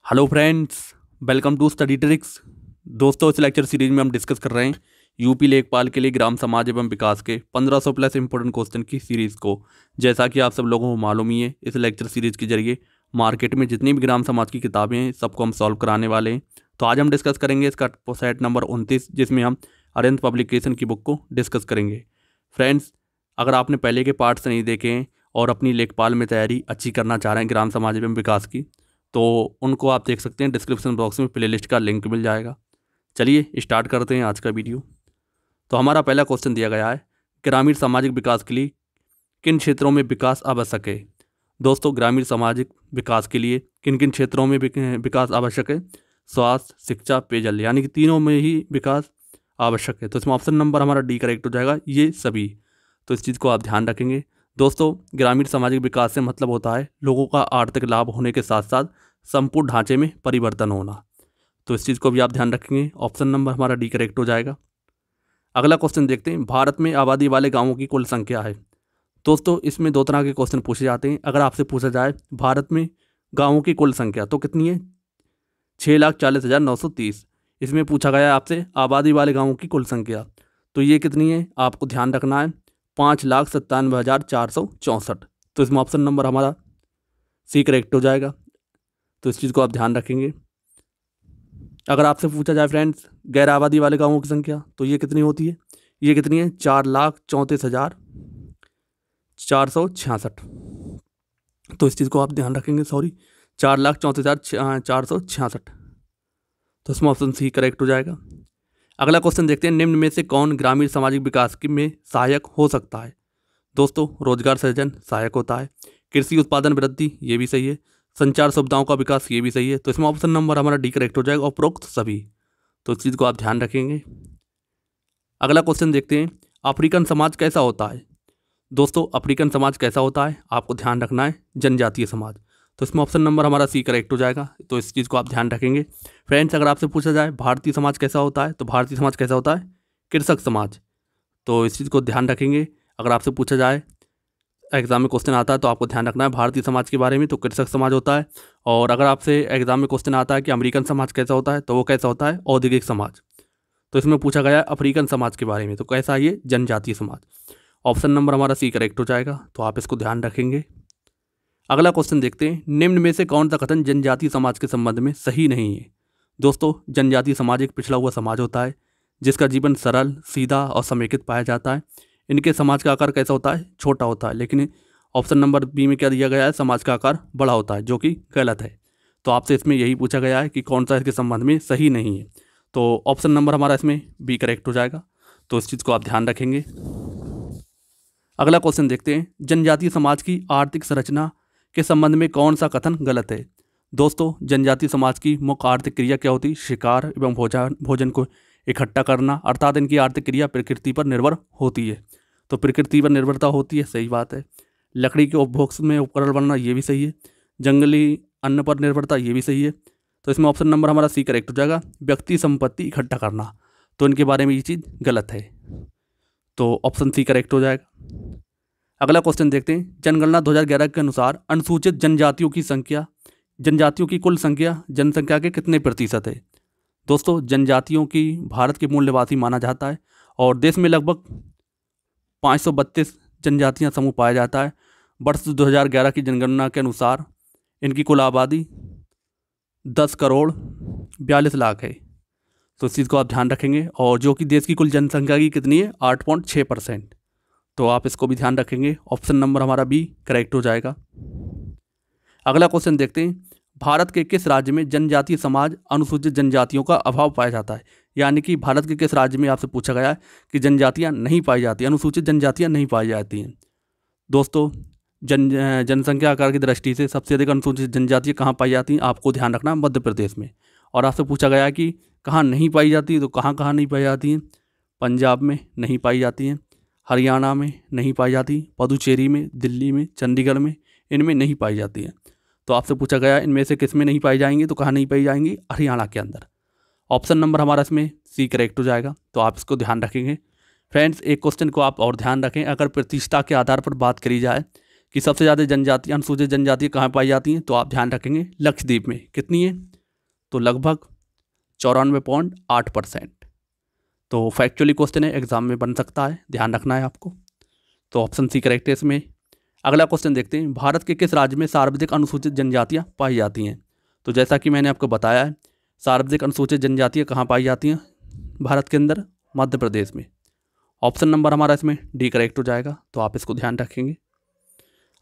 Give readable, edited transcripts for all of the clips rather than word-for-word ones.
Hello friends, welcome to study tricks. दोस्तों, इस lecture series में हम डिस्कस कर रहे हैं यूपी लेखपाल के लिए ग्राम समाज एवं विकास के 1500 प्लस इंपॉर्टेंट क्वेश्चन की सीरीज़ को। जैसा कि आप सब लोगों को मालूम ही है, इस लेक्चर सीरीज के जरिए मार्केट में जितनी भी ग्राम समाज की किताबें हैं सबको हम सॉल्व कराने वाले हैं। तो आज हम डिस्कस करेंगे इसका सेट नंबर 29, जिसमें हम अरिहंत पब्लिकेशन की बुक को डिस्कस करेंगे। फ्रेंड्स, अगर आपने पहले के पार्ट्स नहीं देखे हैं और अपनी लेखपाल में तैयारी अच्छी करना चाह रहे हैं ग्राम समाज एवं विकास की, तो उनको आप देख सकते हैं। डिस्क्रिप्शन बॉक्स में प्लेलिस्ट का लिंक मिल जाएगा। चलिए स्टार्ट करते हैं आज का वीडियो। तो हमारा पहला क्वेश्चन दिया गया है, ग्रामीण सामाजिक विकास के लिए किन क्षेत्रों में विकास आवश्यक है। दोस्तों, ग्रामीण सामाजिक विकास के लिए किन किन क्षेत्रों में विकास आवश्यक है? स्वास्थ्य, शिक्षा, पेयजल, यानी कि तीनों में ही विकास आवश्यक है। तो इसमें ऑप्शन नंबर हमारा डी करेक्ट हो जाएगा, ये सभी। तो इस चीज़ को आप ध्यान रखेंगे। दोस्तों, ग्रामीण सामाजिक विकास से मतलब होता है लोगों का आर्थिक लाभ होने के साथ साथ संपूर्ण ढांचे में परिवर्तन होना। तो इस चीज़ को भी आप ध्यान रखेंगे। ऑप्शन नंबर हमारा डी करेक्ट हो जाएगा। अगला क्वेश्चन देखते हैं, भारत में आबादी वाले गांवों की कुल संख्या है। दोस्तों, इसमें दो तरह के क्वेश्चन पूछे जाते हैं। अगर आपसे पूछा जाए भारत में गांवों की कुल संख्या तो कितनी है? 6,40,930। इसमें पूछा गया है आपसे आबादी वाले गाँवों की कुल संख्या, तो ये कितनी है आपको ध्यान रखना है, 5,97,464। तो इसमें ऑप्शन नंबर हमारा सी करेक्ट हो जाएगा। तो इस चीज़ को आप ध्यान रखेंगे। अगर आपसे पूछा जाए फ्रेंड्स गैर आबादी वाले गाँवों की संख्या, तो ये कितनी होती है? ये कितनी है? 4,34,466। तो इस चीज़ को आप ध्यान रखेंगे। 4,34,466। तो इसमें ऑप्शन सी करेक्ट हो जाएगा। अगला क्वेश्चन देखते हैं, निम्न में से कौन ग्रामीण सामाजिक विकास की में सहायक हो सकता है? दोस्तों, रोजगार सृजन सहायक होता है, कृषि उत्पादन वृद्धि ये भी सही है, संचार सुविधाओं का विकास ये भी सही है। तो इसमें ऑप्शन नंबर हमारा डी करेक्ट हो जाएगा, उपरोक्त सभी। तो इस चीज़ को आप ध्यान रखेंगे। अगला क्वेश्चन देखते हैं, अफ्रीकन समाज कैसा होता है? दोस्तों, अफ्रीकन समाज कैसा होता है आपको ध्यान रखना है, जनजातीय समाज। तो इसमें ऑप्शन नंबर हमारा सी करेक्ट हो जाएगा। तो इस चीज़ को आप ध्यान रखेंगे। फ्रेंड्स, अगर आपसे पूछा जाए भारतीय समाज कैसा होता है, तो भारतीय समाज कैसा होता है? कृषक समाज। तो इस चीज़ को ध्यान रखेंगे। अगर आपसे पूछा जाए एग्जाम में क्वेश्चन आता है तो आपको ध्यान रखना है भारतीय समाज के बारे में, तो कृषक समाज होता है। और अगर आपसे एग्जाम में क्वेश्चन आता है कि अमेरिकन समाज कैसा होता है, तो वो कैसा होता है? औद्योगिक समाज। तो इसमें पूछा गया है अफ्रीकन समाज के बारे में, तो कैसा है ये? जनजातीय समाज। ऑप्शन नंबर हमारा सी करेक्ट हो जाएगा। तो आप इसको ध्यान रखेंगे। अगला क्वेश्चन देखते हैं, निम्न में से कौन सा कथन जनजातीय समाज के संबंध में सही नहीं है? दोस्तों, जनजातीय समाज एक पिछड़ा हुआ समाज होता है जिसका जीवन सरल, सीधा और समेकित पाया जाता है। इनके समाज का आकार कैसा होता है? छोटा होता है। लेकिन ऑप्शन नंबर बी में क्या दिया गया है? समाज का आकार बड़ा होता है, जो कि गलत है। तो आपसे इसमें यही पूछा गया है कि कौन सा इसके संबंध में सही नहीं है। तो ऑप्शन नंबर हमारा इसमें बी करेक्ट हो जाएगा। तो इस चीज़ को आप ध्यान रखेंगे। अगला क्वेश्चन देखते हैं, जनजातीय समाज की आर्थिक संरचना के संबंध में कौन सा कथन गलत है? दोस्तों, जनजातीय समाज की मुख्य आर्थिक क्रिया क्या होती है? शिकार एवं भोजन को इकट्ठा करना, अर्थात इनकी आर्थिक क्रिया प्रकृति पर निर्भर होती है। तो प्रकृति पर निर्भरता होती है, सही बात है। लकड़ी के उपभोग में उपकरण बनना, ये भी सही है। जंगली अन्न पर निर्भरता, ये भी सही है। तो इसमें ऑप्शन नंबर हमारा सी करेक्ट हो जाएगा, व्यक्ति संपत्ति इकट्ठा करना। तो इनके बारे में ये चीज़ गलत है। तो ऑप्शन सी करेक्ट हो जाएगा। अगला क्वेश्चन देखते हैं, जनगणना 2011 के अनुसार अनुसूचित जनजातियों की कुल संख्या जनसंख्या के कितने प्रतिशत है? दोस्तों, जनजातियों की भारत के मूल निवासी माना जाता है और देश में लगभग 532 जनजातियां समूह पाया जाता है। वर्ष 2011 की जनगणना के अनुसार इनकी कुल आबादी 10,42,00,000 है। तो इस चीज़ को आप ध्यान रखेंगे। और जो कि देश की कुल जनसंख्या की कितनी है? 8.6%। तो आप इसको भी ध्यान रखेंगे। ऑप्शन नंबर हमारा बी करेक्ट हो जाएगा। अगला क्वेश्चन देखते हैं, भारत के किस राज्य में जनजातीय समाज अनुसूचित जनजातियों का अभाव पाया जाता है? यानी कि भारत के किस राज्य में आपसे पूछा गया है कि जनजातियां नहीं पाई जाती, अनुसूचित जनजातियां नहीं पाई जाती हैं। दोस्तों, जनसंख्या आकार की दृष्टि से सबसे अधिक अनुसूचित जनजातियां कहाँ पाई जाती हैं? आपको ध्यान रखना है, मध्य प्रदेश में। और आपसे पूछा गया है कि कहाँ नहीं पाई जाती, तो कहाँ कहाँ नहीं पाई जाती हैं? पंजाब में नहीं पाई जाती हैं, हरियाणा में नहीं पाई जाती, पुदुचेरी में, दिल्ली में, चंडीगढ़ में, इनमें नहीं पाई जाती है। तो आपसे पूछा गया इनमें से किस में नहीं पाई जाएंगी, तो कहाँ नहीं पाई जाएंगी? हरियाणा के अंदर। ऑप्शन नंबर हमारा इसमें सी करेक्ट हो जाएगा। तो आप इसको ध्यान रखेंगे। फ्रेंड्स, एक क्वेश्चन को आप और ध्यान रखें, अगर प्रतिष्ठा के आधार पर बात करी जाए कि सबसे ज़्यादा जनजाति अनुसूचित जनजाति कहाँ पाई जाती हैं, तो आप ध्यान रखेंगे लक्षद्वीप में। कितनी है? तो लगभग 94.8%। तो फैक्चुअली क्वेश्चन है, एग्जाम में बन सकता है, ध्यान रखना है आपको। तो ऑप्शन सी करेक्ट है इसमें। अगला क्वेश्चन देखते हैं, भारत के किस राज्य में सर्वाधिक अनुसूचित जनजातियाँ पाई जाती हैं? तो जैसा कि मैंने आपको बताया है, सर्वाधिक अनुसूचित जनजातियाँ कहाँ पाई जाती हैं भारत के अंदर? मध्य प्रदेश में। ऑप्शन नंबर हमारा इसमें डी करेक्ट हो जाएगा, तो आप इसको ध्यान रखेंगे।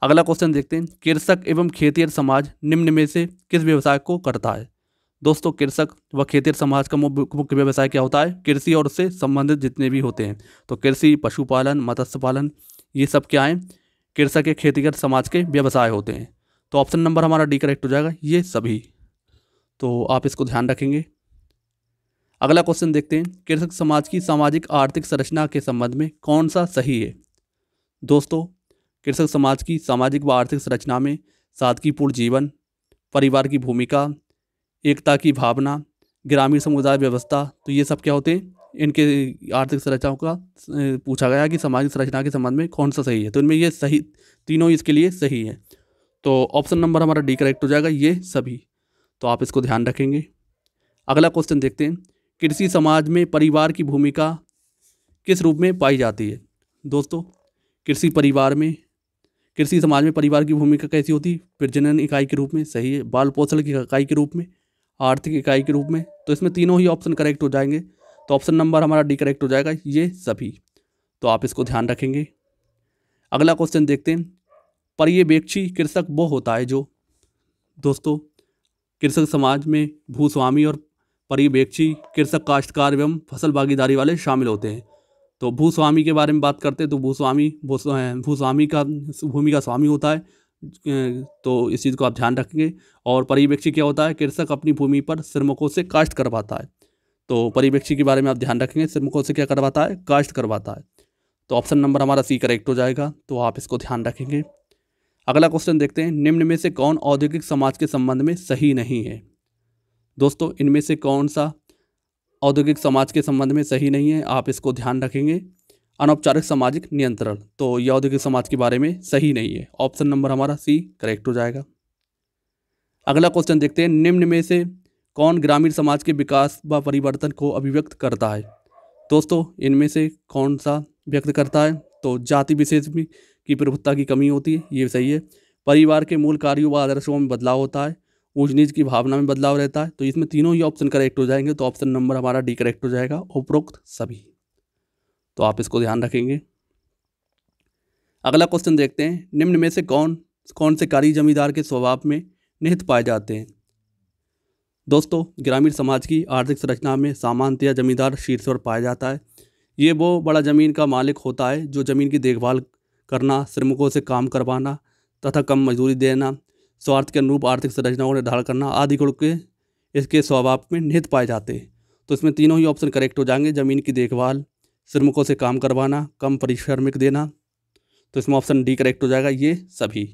अगला क्वेश्चन देखते हैं, कृषक एवं खेतिहर समाज निम्न में से किस व्यवसाय को करता है? दोस्तों, कृषक व खेतिहर समाज का मुख्य व्यवसाय क्या होता है? कृषि और उससे संबंधित जितने भी होते हैं, तो कृषि, पशुपालन, मत्स्य पालन, ये सब क्या है? कृषक या खेतिहर समाज के व्यवसाय होते हैं। तो ऑप्शन नंबर हमारा डी करेक्ट हो जाएगा, ये सभी। तो आप इसको ध्यान रखेंगे। अगला क्वेश्चन देखते हैं, कृषक समाज की सामाजिक आर्थिक संरचना के संबंध में कौन सा सही है? दोस्तों, कृषक समाज की सामाजिक व आर्थिक संरचना में सादगीपूर्ण जीवन, परिवार की भूमिका, एकता की भावना, ग्रामीण समुदाय व्यवस्था, तो ये सब क्या होते हैं? इनके आर्थिक संरचनाओं का पूछा गया कि सामाजिक संरचना के संबंध में कौन सा सही है। तो इनमें ये सही, तीनों इसके लिए सही है। तो ऑप्शन नंबर हमारा डी करेक्ट हो जाएगा, ये सभी। तो आप इसको ध्यान रखेंगे। अगला क्वेश्चन देखते हैं, कृषि समाज में परिवार की भूमिका किस रूप में पाई जाती है? दोस्तों, कृषि समाज में परिवार की भूमिका कैसी होती है? प्रजनन इकाई के रूप में, सही है। बाल पोषण की इकाई के रूप में, आर्थिक इकाई के रूप में। तो इसमें तीनों ही ऑप्शन करेक्ट हो जाएंगे। तो ऑप्शन नंबर हमारा डी करेक्ट हो जाएगा, ये सभी। तो आप इसको ध्यान रखेंगे। अगला क्वेश्चन देखते हैं, पर्यवेक्षी कृषक वो होता है जो, दोस्तों, कृषक समाज में भूस्वामी और पर्यवेक्षी कृषक, काश्तकार एवं फसल भागीदारी वाले शामिल होते हैं। तो भूस्वामी के बारे में बात करते हैं, तो भूस्वामी का भूमि का स्वामी होता है, तो इस चीज़ को आप ध्यान रखेंगे। और पर्यवेक्षी क्या होता है? कृषक अपनी भूमि पर श्रमिकों से काश्त करवाता है। तो पर्यवेक्षी के बारे में आप ध्यान रखेंगे, श्रमिकों से क्या करवाता है? काश्त करवाता है। तो ऑप्शन नंबर हमारा सी करेक्ट हो जाएगा, तो आप इसको ध्यान रखेंगे। अगला क्वेश्चन देखते हैं, निम्न में से कौन औद्योगिक समाज के संबंध में सही नहीं है? दोस्तों, इनमें से कौन सा औद्योगिक समाज के संबंध में सही नहीं है? आप इसको ध्यान रखेंगे। अनौपचारिक सामाजिक नियंत्रण, तो यह औद्योगिक समाज के बारे में सही नहीं है। ऑप्शन नंबर हमारा सी करेक्ट हो जाएगा। अगला क्वेश्चन देखते हैं, निम्न में से कौन ग्रामीण समाज के विकास व परिवर्तन को अभिव्यक्त करता है? दोस्तों, इनमें से कौन सा व्यक्त करता है? तो जाति विशेष की प्रभुत्ता की कमी होती है, ये सही है। परिवार के मूल कार्यों व आदर्शों में बदलाव होता है, ऊंच नीच की भावना में बदलाव रहता है। तो इसमें तीनों ही ऑप्शन करेक्ट हो जाएंगे। तो ऑप्शन नंबर हमारा डी करेक्ट हो जाएगा, उपरोक्त सभी। तो आप इसको ध्यान रखेंगे। अगला क्वेश्चन देखते हैं, निम्न में से कौन से कार्य जमींदार के स्वभाव में निहित पाए जाते हैं? दोस्तों, ग्रामीण समाज की आर्थिक संरचना में सामान्यतया जमींदार शीर्ष पर पाया जाता है। ये वो बड़ा ज़मीन का मालिक होता है जो ज़मीन की देखभाल करना, श्रमिकों से काम करवाना तथा कम मजदूरी देना, स्वार्थ के अनुरूप आर्थिक संरचना को निर्धारण करना आदि गुण के इसके स्वभाव में निहित पाए जाते हैं। तो इसमें तीनों ही ऑप्शन करेक्ट हो जाएंगे, ज़मीन की देखभाल, श्रमिकों से काम करवाना, कम परिश्रमिक देना। तो इसमें ऑप्शन डी करेक्ट हो जाएगा, ये सभी।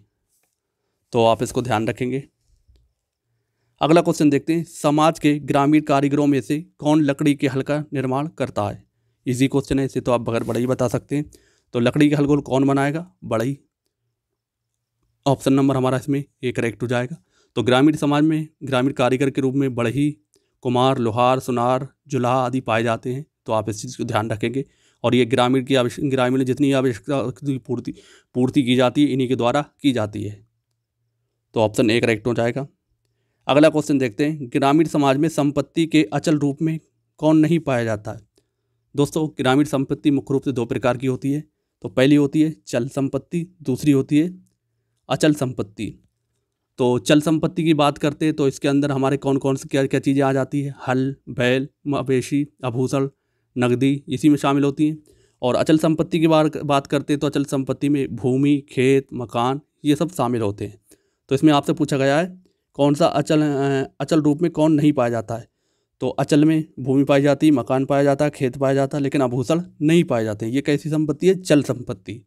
तो आप इसको ध्यान रखेंगे। अगला क्वेश्चन देखते हैं, समाज के ग्रामीण कारीगरों में से कौन लकड़ी के हल का निर्माण करता है? इजी क्वेश्चन है, इसे तो आप बगैर बढ़ई बता सकते हैं। तो लकड़ी के हल को कौन बनाएगा? बढ़ई। ऑप्शन नंबर हमारा इसमें ए करेक्ट हो जाएगा। तो ग्रामीण समाज में ग्रामीण कारीगर के रूप में बढ़ई, कुम्हार, लोहार, सुनार, जुलाहा आदि पाए जाते हैं। तो आप इस चीज़ को ध्यान रखेंगे। और ये ग्रामीण जितनी आवश्यकता की पूर्ति की जाती है, इन्हीं के द्वारा की जाती है। तो ऑप्शन ए करेक्ट हो जाएगा। अगला क्वेश्चन देखते हैं, ग्रामीण समाज में संपत्ति के अचल रूप में कौन नहीं पाया जाता है? दोस्तों, ग्रामीण संपत्ति मुख्य रूप से दो प्रकार की होती है। तो पहली होती है चल संपत्ति, दूसरी होती है अचल संपत्ति। तो चल संपत्ति की बात करते हैं तो इसके अंदर हमारे कौन कौन सी क्या क्या चीज़ें आ जाती है? हल, बैल, मवेशी, आभूषण, नकदी इसी में शामिल होती हैं। और अचल संपत्ति की बात करते हैं तो अचल संपत्ति में भूमि, खेत, मकान ये सब शामिल होते हैं। तो इसमें आपसे पूछा गया है कौन सा अचल रूप में कौन नहीं पाया जाता है? तो अचल में भूमि पाई जाती है, मकान पाया जाता है, खेत पाया जाता है, लेकिन आभूषण नहीं पाए जाते। ये कैसी संपत्ति है? चल संपत्ति।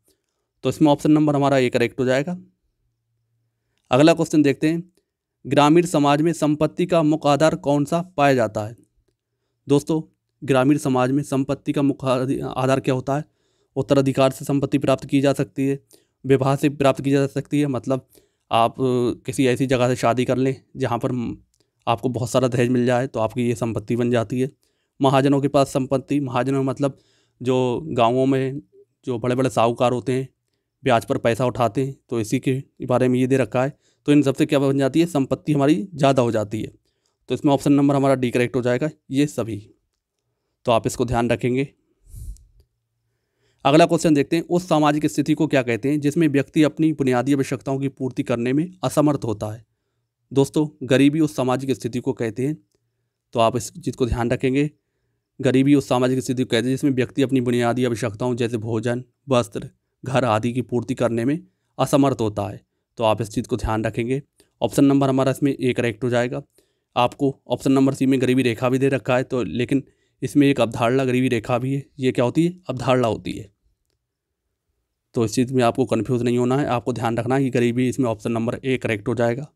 तो इसमें ऑप्शन नंबर हमारा ए करेक्ट हो जाएगा। अगला क्वेश्चन देखते हैं, ग्रामीण समाज में संपत्ति का मुख्य आधार कौन सा पाया जाता है? दोस्तों, ग्रामीण समाज में संपत्ति का मुख्य आधार क्या होता है? उत्तराधिकार से संपत्ति प्राप्त की जा सकती है, विवाह से प्राप्त की जा सकती है। मतलब आप किसी ऐसी जगह से शादी कर लें जहाँ पर आपको बहुत सारा दहेज मिल जाए तो आपकी ये संपत्ति बन जाती है। महाजनों के पास संपत्ति, महाजनों मतलब जो गाँवों में जो बड़े बड़े साहूकार होते हैं, ब्याज पर पैसा उठाते हैं, तो इसी के बारे में ये दे रखा है। तो इन सबसे क्या बन जाती है, संपत्ति हमारी ज़्यादा हो जाती है। तो इसमें ऑप्शन नंबर हमारा डी करेक्ट हो जाएगा, ये सभी। तो आप इसको ध्यान रखेंगे। अगला क्वेश्चन देखते हैं, उस सामाजिक स्थिति को क्या कहते हैं जिसमें व्यक्ति अपनी बुनियादी आवश्यकताओं की पूर्ति करने में असमर्थ होता है। दोस्तों, गरीबी उस सामाजिक स्थिति को कहते हैं। तो आप इस चीज़ को ध्यान रखेंगे। गरीबी उस सामाजिक स्थिति को कहते हैं जिसमें व्यक्ति अपनी बुनियादी आवश्यकताओं जैसे भोजन, वस्त्र, घर आदि की पूर्ति करने में असमर्थ होता है। तो आप इस चीज़ को ध्यान रखेंगे। ऑप्शन नंबर हमारा इसमें ए करेक्ट हो जाएगा। आपको ऑप्शन नंबर सी में गरीबी रेखा भी दे रखा है, तो लेकिन इसमें एक अवधारणा गरीबी रेखा भी है। ये क्या होती है, अवधारणा होती है। तो इस चीज़ में आपको कन्फ्यूज़ नहीं होना है, आपको ध्यान रखना है कि गरीबी इसमें ऑप्शन नंबर ए करेक्ट हो जाएगा।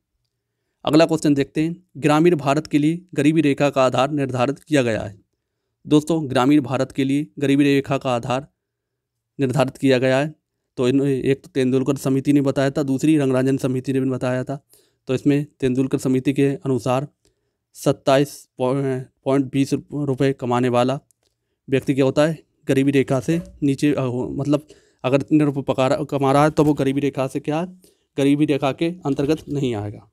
अगला क्वेश्चन देखते हैं, ग्रामीण भारत के लिए गरीबी रेखा का आधार निर्धारित किया गया है। दोस्तों, ग्रामीण भारत के लिए गरीबी रेखा का आधार निर्धारित किया गया है। तो एक तो तेंदुलकर समिति ने बताया था, दूसरी रंगराजन समिति ने भी बताया था। तो इसमें तेंदुलकर समिति के अनुसार 27.20 रुपये कमाने वाला व्यक्ति क्या होता है, गरीबी रेखा से नीचे, मतलब अगर इतने रुपये कमा रहा है तो वो गरीबी रेखा से क्या है, गरीबी रेखा के अंतर्गत नहीं आएगा।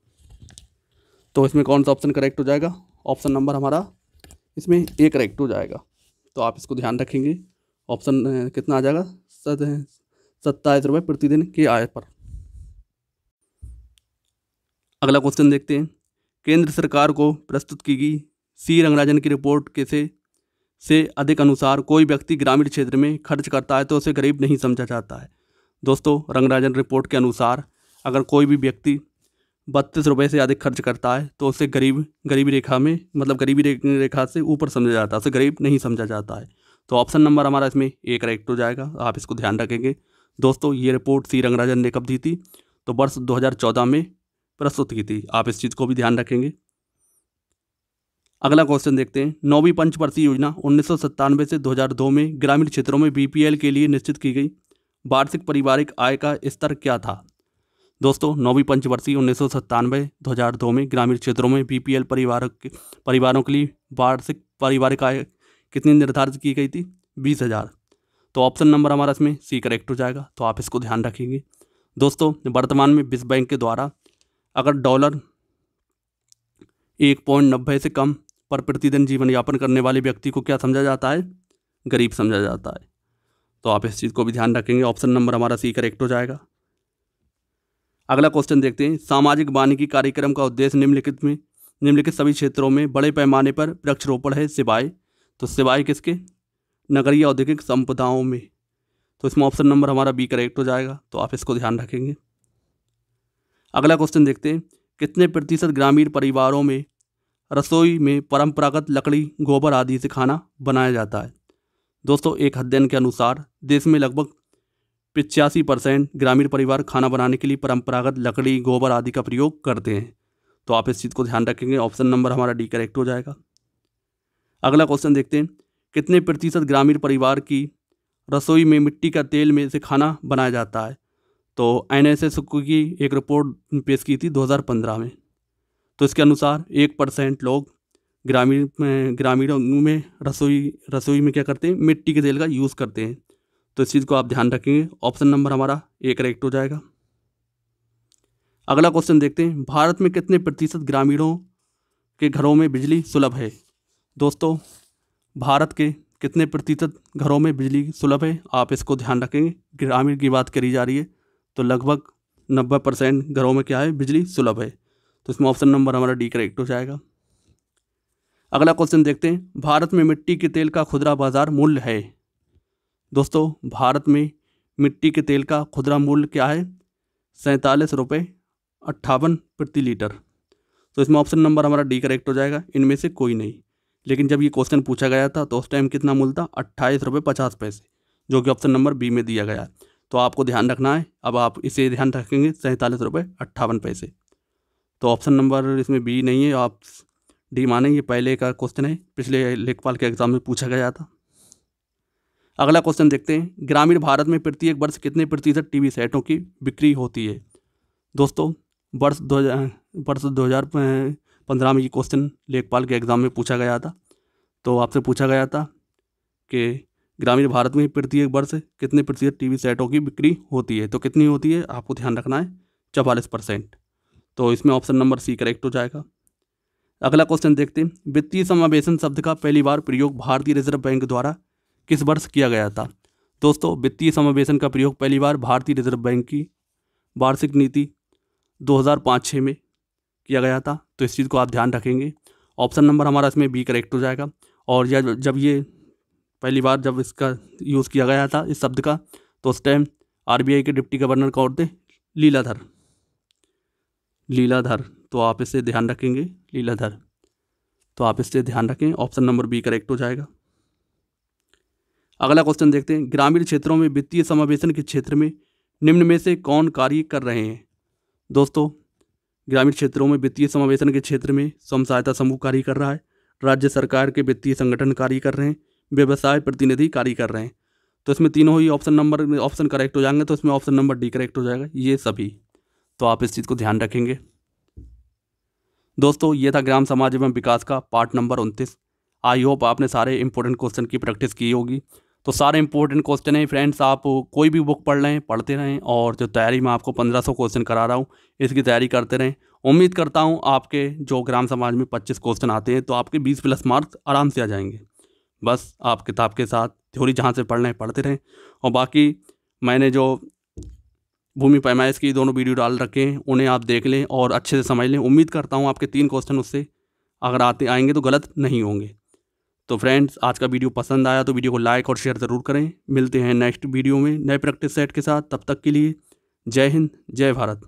तो इसमें कौन सा ऑप्शन करेक्ट हो जाएगा, ऑप्शन नंबर हमारा इसमें ए करेक्ट हो जाएगा। तो आप इसको ध्यान रखेंगे। ऑप्शन कितना आ जाएगा, 27 रुपये प्रतिदिन की आय पर। अगला क्वेश्चन देखते हैं, केंद्र सरकार को प्रस्तुत की गई सी रंगराजन की रिपोर्ट के से अधिक अनुसार कोई व्यक्ति ग्रामीण क्षेत्र में खर्च करता है तो उसे गरीब नहीं समझा जाता है। दोस्तों, रंगराजन रिपोर्ट के अनुसार अगर कोई भी व्यक्ति 32 रुपये से अधिक खर्च करता है तो उसे गरीबी रेखा में, मतलब गरीबी रेखा से ऊपर समझा जाता है, उसे गरीब नहीं समझा जाता है। तो ऑप्शन नंबर हमारा इसमें ए करेक्ट हो जाएगा। आप इसको ध्यान रखेंगे। दोस्तों, ये रिपोर्ट सी रंगराजन ने कब दी थी, तो वर्ष 2014 में प्रस्तुत की थी। आप इस चीज़ को भी ध्यान रखेंगे। अगला क्वेश्चन देखते हैं, 9वीं पंचवर्षीय योजना 1997 से 2002 में ग्रामीण क्षेत्रों में बीपीएल के लिए निश्चित की गई वार्षिक पारिवारिक आय का स्तर क्या था। दोस्तों, 9वीं पंचवर्षीय 1997-2002 में ग्रामीण क्षेत्रों में बीपीएल परिवारों के लिए वार्षिक पारिवारिक आय कितनी निर्धारित की गई थी, 20,000। तो ऑप्शन नंबर हमारा इसमें सी करेक्ट हो जाएगा। तो आप इसको ध्यान रखेंगे। दोस्तों, वर्तमान में विश्व बैंक के द्वारा अगर डॉलर 1.90 से कम पर प्रतिदिन जीवन यापन करने वाले व्यक्ति को क्या समझा जाता है, गरीब समझा जाता है। तो आप इस चीज़ को भी ध्यान रखेंगे। ऑप्शन नंबर हमारा सी करेक्ट हो जाएगा। अगला क्वेश्चन देखते हैं, सामाजिक वानिकी कार्यक्रम का उद्देश्य निम्नलिखित सभी क्षेत्रों में बड़े पैमाने पर वृक्षारोपण है सिवाय, तो सिवाय किसके, नगरीय औद्योगिक संपदाओं में। तो इसमें ऑप्शन नंबर हमारा बी करेक्ट हो जाएगा। तो आप इसको ध्यान रखेंगे। अगला क्वेश्चन देखते हैं, कितने प्रतिशत ग्रामीण परिवारों में रसोई में परंपरागत लकड़ी, गोबर आदि से खाना बनाया जाता है। दोस्तों, एक अध्ययन के अनुसार देश में लगभग 85% ग्रामीण परिवार खाना बनाने के लिए परंपरागत लकड़ी, गोबर आदि का प्रयोग करते हैं। तो आप इस चीज़ को ध्यान रखेंगे। ऑप्शन नंबर हमारा डी करेक्ट हो जाएगा। अगला क्वेश्चन देखते हैं, कितने प्रतिशत ग्रामीण परिवार की रसोई में मिट्टी का तेल में से खाना बनाया जाता है। तो NSS की एक रिपोर्ट पेश की थी 2015 में। तो इसके अनुसार 1% लोग ग्रामीणों में रसोई में क्या करते हैं, मिट्टी के तेल का यूज़ करते हैं। तो इस चीज़ को आप ध्यान रखेंगे। ऑप्शन नंबर हमारा ए करेक्ट हो जाएगा। अगला क्वेश्चन देखते हैं, भारत में कितने प्रतिशत ग्रामीणों के घरों में बिजली सुलभ है। दोस्तों, भारत के कितने प्रतिशत घरों में बिजली सुलभ है, आप इसको ध्यान रखेंगे। ग्रामीण की बात करी जा रही है तो लगभग 90% घरों में क्या है, बिजली सुलभ है। तो इसमें ऑप्शन नंबर हमारा डी करेक्ट हो जाएगा। अगला क्वेश्चन देखते हैं, भारत में मिट्टी के तेल का खुदरा बाजार मूल्य है। दोस्तों, भारत में मिट्टी के तेल का खुदरा मूल्य क्या है, 47 रुपये 58 प्रति लीटर। तो इसमें ऑप्शन नंबर हमारा डी करेक्ट हो जाएगा, इनमें से कोई नहीं। लेकिन जब ये क्वेश्चन पूछा गया था तो उस टाइम कितना मूल्य था, 28 रुपये 50 पैसे, जो कि ऑप्शन नंबर बी में दिया गया है। तो आपको ध्यान रखना है। अब आप इसे ध्यान रखेंगे, 47 रुपये 58 पैसे। तो ऑप्शन नंबर इसमें बी नहीं है, आप डी माने। ये पहले का क्वेश्चन है, पिछले लेखपाल के एग्जाम में पूछा गया था। अगला क्वेश्चन देखते हैं, ग्रामीण भारत में प्रत्येक वर्ष कितने प्रतिशत टीवी सेटों की बिक्री होती है। दोस्तों, वर्ष 2000 15 में ये क्वेश्चन लेखपाल के एग्ज़ाम में पूछा गया था। तो आपसे पूछा गया था कि ग्रामीण भारत में प्रत्येक वर्ष कितने प्रतिशत टीवी सेटों की बिक्री होती है। तो कितनी होती है आपको ध्यान रखना है, 44%। तो इसमें ऑप्शन नंबर सी करेक्ट हो जाएगा। अगला क्वेश्चन देखते हैं, वित्तीय समावेशन शब्द का पहली बार प्रयोग भारतीय रिजर्व बैंक द्वारा किस वर्ष किया गया था। दोस्तों, वित्तीय समावेशन का प्रयोग पहली बार भारतीय रिजर्व बैंक की वार्षिक नीति 2005-6 में किया गया था। तो इस चीज़ को आप ध्यान रखेंगे। ऑप्शन नंबर हमारा इसमें बी करेक्ट हो जाएगा। और यह जब ये पहली बार जब इसका यूज़ किया गया था इस शब्द का, तो उस टाइम आरबीआई के डिप्टी गवर्नर कौन थे? लीलाधर। तो आप इससे ध्यान रखेंगे, लीलाधर। तो आप इससे ध्यान रखें, ऑप्शन नंबर बी करेक्ट हो जाएगा। अगला क्वेश्चन देखते हैं, ग्रामीण क्षेत्रों में वित्तीय समावेशन के क्षेत्र में निम्न में से कौन कार्य कर रहे हैं। दोस्तों, ग्रामीण क्षेत्रों में वित्तीय समावेशन के क्षेत्र में स्वयं सहायता समूह कार्य कर रहा है, राज्य सरकार के वित्तीय संगठन कार्य कर रहे हैं, व्यवसाय प्रतिनिधि कार्य कर रहे हैं। तो इसमें तीनों ही ऑप्शन करेक्ट हो जाएंगे। तो इसमें ऑप्शन नंबर डी करेक्ट हो जाएगा, ये सभी। तो आप इस चीज़ को ध्यान रखेंगे। दोस्तों, ये था ग्राम समाज एवं विकास का पार्ट नंबर 29। आई होप आपने सारे इंपॉर्टेंट क्वेश्चन की प्रैक्टिस की होगी। तो सारे इंपॉर्टेंट क्वेश्चन हैं फ्रेंड्स, आप कोई भी बुक पढ़ लें, पढ़ते रहें, और जो तैयारी में आपको 1500 क्वेश्चन करा रहा हूँ इसकी तैयारी करते रहें। उम्मीद करता हूँ आपके जो ग्राम समाज में 25 क्वेश्चन आते हैं तो आपके 20+ मार्क्स आराम से आ जाएंगे। बस आप किताब के साथ थ्योरी जहाँ से पढ़ लें पढ़ते रहें। और बाकी मैंने जो भूमि पैमाइश की दोनों वीडियो डाल रखे हैं उन्हें आप देख लें और अच्छे से समझ लें। उम्मीद करता हूँ आपके 3 क्वेश्चन उससे अगर आएंगे तो गलत नहीं होंगे। तो फ्रेंड्स, आज का वीडियो पसंद आया तो वीडियो को लाइक और शेयर ज़रूर करें। मिलते हैं नेक्स्ट वीडियो में नए प्रैक्टिस सेट के साथ। तब तक के लिए जय हिंद, जय भारत।